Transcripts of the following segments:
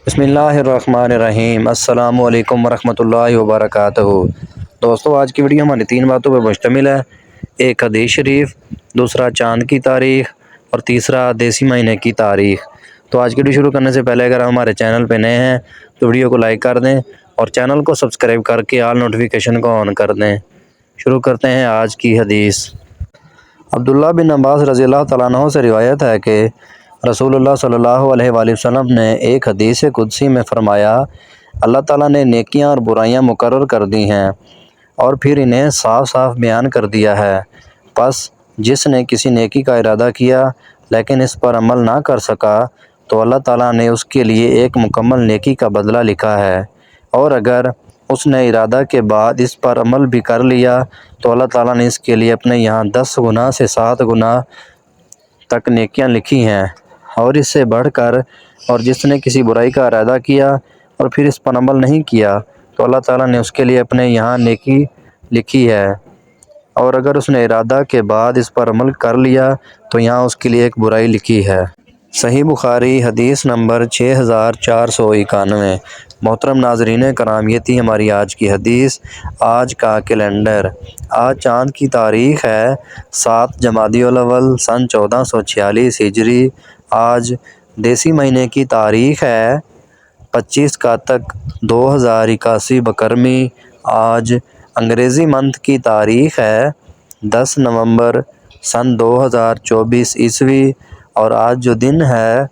بسم اللہ الرحمن الرحیم۔ السلام علیکم ورحمۃ اللہ وبرکاتہ۔ دوستو، آج کی ویڈیو ہماری 3 باتوں پر مشتمل ہے۔ ایک حدیث شریف، دوسرا چاند کی تاریخ اور تیسرا دیسی مہینے کی تاریخ۔ تو آج کی ویڈیو شروع کرنے سے پہلے اگر ہمارے چینل پہ نئے ہیں تو ویڈیو کو لائک کر دیں اور چینل کو سبسکرائب کر کے آل نوٹیفیکیشن کو آن کر دیں۔ شروع کرتے ہیں آج کی حدیث۔ عبداللہ بن عباس رضی اللہ تعالیٰ عنہ سے روایت ہے کہ رسول اللہ صلی اللہ علیہ وآلہ وسلم نے ایک حدیث قدسی میں فرمایا، اللہ تعالیٰ نے نیکیاں اور برائیاں مقرر کر دی ہیں اور پھر انہیں صاف صاف بیان کر دیا ہے۔ پس جس نے کسی نیکی کا ارادہ کیا لیکن اس پر عمل نہ کر سکا تو اللہ تعالیٰ نے اس کے لیے ایک مکمل نیکی کا بدلہ لکھا ہے، اور اگر اس نے ارادہ کے بعد اس پر عمل بھی کر لیا تو اللہ تعالیٰ نے اس کے لیے اپنے یہاں 10 گنا سے 7 گنا تک نیکیاں لکھی ہیں، اور اس سے بڑھ کر اور جس نے کسی برائی کا ارادہ کیا اور پھر اس پر عمل نہیں کیا تو اللہ تعالیٰ نے اس کے لیے اپنے یہاں نیکی لکھی ہے، اور اگر اس نے ارادہ کے بعد اس پر عمل کر لیا تو یہاں اس کے لیے ایک برائی لکھی ہے۔ صحیح بخاری حدیث نمبر 6491۔ محترم ناظرین کرام، یہ تھی ہماری آج کی حدیث۔ آج کا کیلنڈر، آج چاند کی تاریخ ہے 7 جمادی الاول سن 1446 ہجری۔ آج دیسی مہینے کی تاریخ ہے 25 کاتک 2081 بکرمی۔ آج انگریزی منتھ کی تاریخ ہے 10 نومبر سن 2024 عیسوی، اور آج جو دن ہے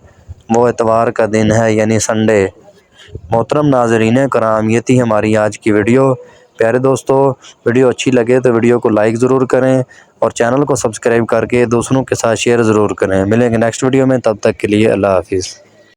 وہ اتوار کا دن ہے، یعنی سنڈے۔ محترم ناظرین کرام، یہ تھی ہماری آج کی ویڈیو۔ پیارے دوستو، ویڈیو اچھی لگے تو ویڈیو کو لائک ضرور کریں اور چینل کو سبسکرائب کر کے دوسروں کے ساتھ شیئر ضرور کریں۔ ملیں گے نیکسٹ ویڈیو میں، تب تک کے لیے اللہ حافظ۔